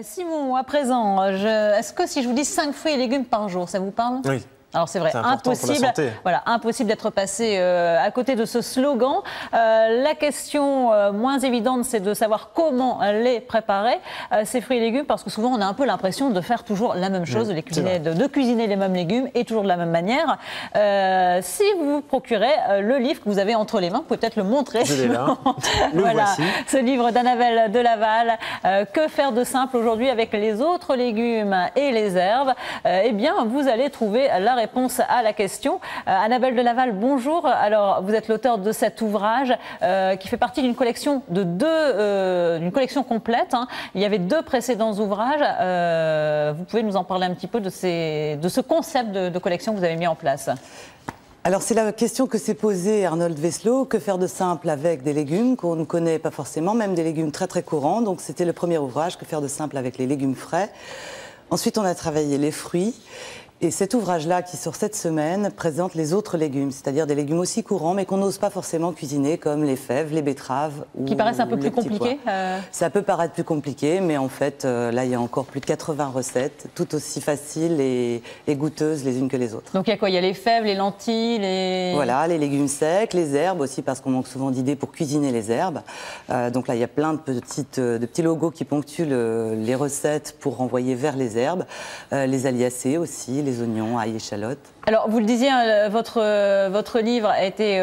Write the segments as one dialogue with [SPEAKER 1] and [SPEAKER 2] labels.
[SPEAKER 1] Simon, à présent, est-ce que si je vous dis 5 fruits et légumes par jour, ça vous parle?
[SPEAKER 2] Oui.
[SPEAKER 1] Alors c'est vrai, impossible, voilà, impossible d'être passé à côté de ce slogan. La question moins évidente, c'est de savoir comment les préparer, ces fruits et légumes, parce que souvent on a un peu l'impression de faire toujours la même chose, de cuisiner les mêmes légumes et toujours de la même manière. Si vous vous procurez le livre que vous avez entre les mains, peut-être le montrer.
[SPEAKER 2] Je l'ai là.
[SPEAKER 1] Voilà, ce livre d'Annabelle de Laval, Que faire de simple aujourd'hui avec les autres légumes et les herbes, eh bien vous allez trouver la réponse à la question. Annabelle de Laval, bonjour. Alors, vous êtes l'auteur de cet ouvrage qui fait partie d'une collection d'une collection complète. Hein. Il y avait 2 précédents ouvrages. Vous pouvez nous en parler un petit peu de ce concept de collection que vous avez mis en place?
[SPEAKER 3] Alors c'est la question que s'est posée Arnold Veslo, que faire de simple avec des légumes qu'on ne connaît pas forcément, même des légumes très très courants. Donc c'était le premier ouvrage, que faire de simple avec les légumes frais. Ensuite on a travaillé les fruits. Et cet ouvrage-là, qui sort cette semaine, présente les autres légumes, c'est-à-dire des légumes aussi courants, mais qu'on n'ose pas forcément cuisiner, comme les fèves, les betteraves.
[SPEAKER 1] Qui paraissent un peu plus compliqués.
[SPEAKER 3] Ça peut paraître plus compliqué, mais en fait, là, il y a encore plus de 80 recettes, toutes aussi faciles et goûteuses les unes que les autres.
[SPEAKER 1] Donc il y a quoi? Il y a les fèves, les lentilles, les...
[SPEAKER 3] Voilà, les légumes secs, les herbes aussi, parce qu'on manque souvent d'idées pour cuisiner les herbes. Donc là, il y a plein de petits logos qui ponctuent les recettes pour renvoyer vers les herbes. Les aliacées aussi, les oignons, ail, échalotes.
[SPEAKER 1] Alors, vous le disiez, votre livre a été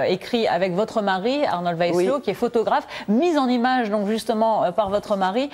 [SPEAKER 1] écrit avec votre mari, Arnold Veslo, qui est photographe, mis en image donc justement par votre mari,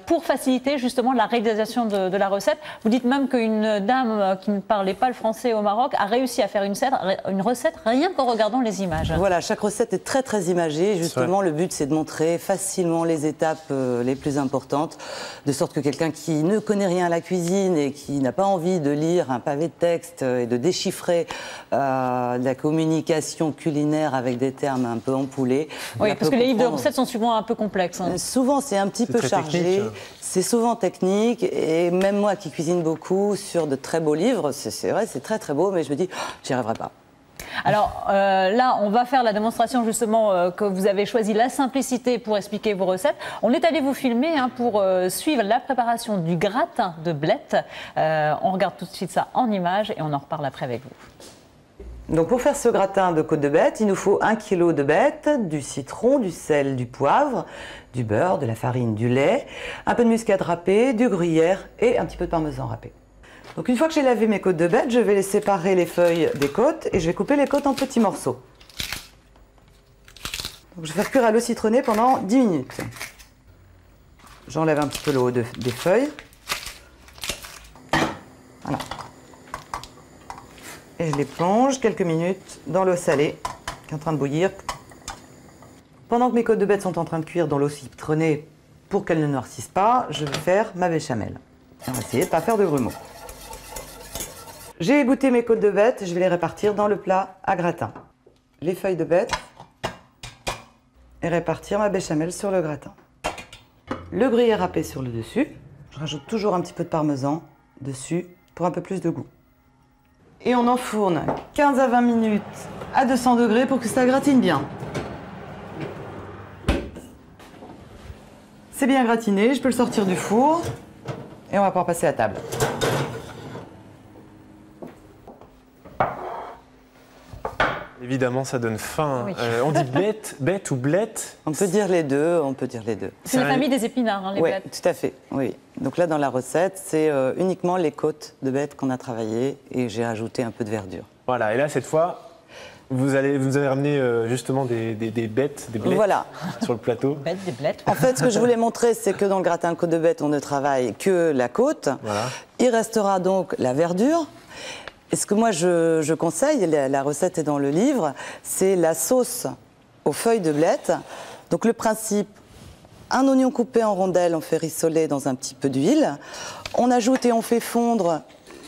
[SPEAKER 1] pour faciliter justement la réalisation de la recette. Vous dites même qu'une dame qui ne parlait pas le français au Maroc a réussi à faire une recette rien qu'en regardant les images.
[SPEAKER 3] Voilà, chaque recette est très très imagée. Justement, le but c'est de montrer facilement les étapes les plus importantes, de sorte que quelqu'un qui ne connaît rien à la cuisine et qui n'a pas envie de lire un pavé de texte et de déchiffrer de la communication culinaire avec des termes un peu empoulés.
[SPEAKER 1] Oui, parce que les livres de recettes sont souvent un peu complexes. Hein.
[SPEAKER 3] Souvent, c'est un petit peu chargé. C'est souvent technique. Et même moi qui cuisine beaucoup sur de très beaux livres, c'est vrai, c'est très très beau, mais je me dis, j'y arriverai pas.
[SPEAKER 1] Alors là, on va faire la démonstration justement que vous avez choisi la simplicité pour expliquer vos recettes. On est allé vous filmer pour suivre la préparation du gratin de blettes. On regarde tout de suite ça en images et on en reparle après avec vous.
[SPEAKER 3] Donc pour faire ce gratin de côte de bête, il nous faut 1 kg de bête, du citron, du sel, du poivre, du beurre, de la farine, du lait, un peu de muscade râpée, du gruyère et un petit peu de parmesan râpé. Donc une fois que j'ai lavé mes côtes de bête, je vais les séparer les feuilles des côtes et je vais couper les côtes en petits morceaux. Donc je vais faire cuire à l'eau citronnée pendant 10 minutes. J'enlève un petit peu le haut des feuilles. Voilà. Et je les plonge quelques minutes dans l'eau salée qui est en train de bouillir. Pendant que mes côtes de bête sont en train de cuire dans l'eau citronnée, pour qu'elles ne noircissent pas, je vais faire ma béchamel. On va essayer de ne pas faire de grumeaux. J'ai égoutté mes côtes de bête, je vais les répartir dans le plat à gratin. Les feuilles de bête et répartir ma béchamel sur le gratin. Le gruyère râpé sur le dessus. Je rajoute toujours un petit peu de parmesan dessus pour un peu plus de goût. Et on enfourne 15 à 20 minutes à 200 degrés pour que ça gratine bien. C'est bien gratiné, je peux le sortir du four et on va pouvoir passer à table.
[SPEAKER 2] Évidemment, ça donne faim. Oui. On dit bête ou blette?
[SPEAKER 3] On peut dire les deux, on peut dire les deux.
[SPEAKER 1] C'est la famille des épinards, hein, les blettes.
[SPEAKER 3] Oui, tout à fait, oui. Donc là, dans la recette, c'est uniquement les côtes de bête qu'on a travaillées et j'ai ajouté un peu de verdure.
[SPEAKER 2] Voilà, et là, cette fois, vous avez ramené justement des bêtes, des blettes sur le plateau.
[SPEAKER 1] Des blettes.
[SPEAKER 3] En fait, ce que je voulais montrer, c'est que dans le gratin de côte de bête, on ne travaille que la côte. Voilà. Il restera donc la verdure. Et ce que moi je conseille, la recette est dans le livre, c'est la sauce aux feuilles de blettes. Donc le principe, un oignon coupé en rondelles, on fait rissoler dans un petit peu d'huile. On ajoute et on fait fondre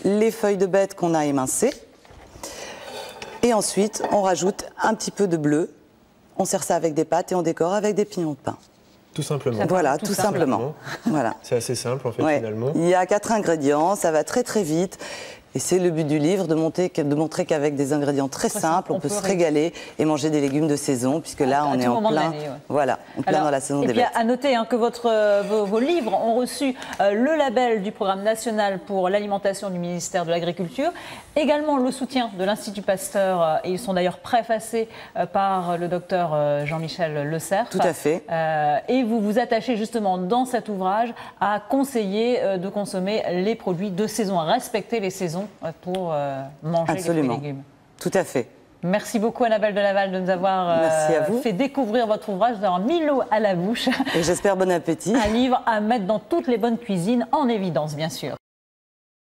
[SPEAKER 3] les feuilles de bête qu'on a émincées. Et ensuite, on rajoute un petit peu de bleu. On sert ça avec des pâtes et on décore avec des pignons de pain.
[SPEAKER 2] Tout simplement.
[SPEAKER 3] Voilà, tout simplement. Voilà.
[SPEAKER 2] C'est assez simple en fait finalement.
[SPEAKER 3] Il y a 4 ingrédients, ça va très très vite. Et c'est le but du livre, de montrer qu'avec des ingrédients très simples, on peut se régaler et manger des légumes de saison, puisque là, on est en plein, voilà, dans la saison des bêtes.
[SPEAKER 1] À noter que vos livres ont reçu le label du Programme national pour l'alimentation du ministère de l'Agriculture, également le soutien de l'Institut Pasteur, et ils sont d'ailleurs préfacés par le docteur Jean-Michel Le Cerf.
[SPEAKER 3] Tout à fait.
[SPEAKER 1] Et vous vous attachez justement dans cet ouvrage à conseiller de consommer les produits de saison, à respecter les saisons pour manger les fruits et légumes.
[SPEAKER 3] Tout à fait.
[SPEAKER 1] Merci beaucoup Annabelle de Laval de nous avoir fait découvrir votre ouvrage, d'avoir mis l'eau à la bouche.
[SPEAKER 3] Et j'espère bon appétit.
[SPEAKER 1] Un livre à mettre dans toutes les bonnes cuisines, en évidence bien sûr.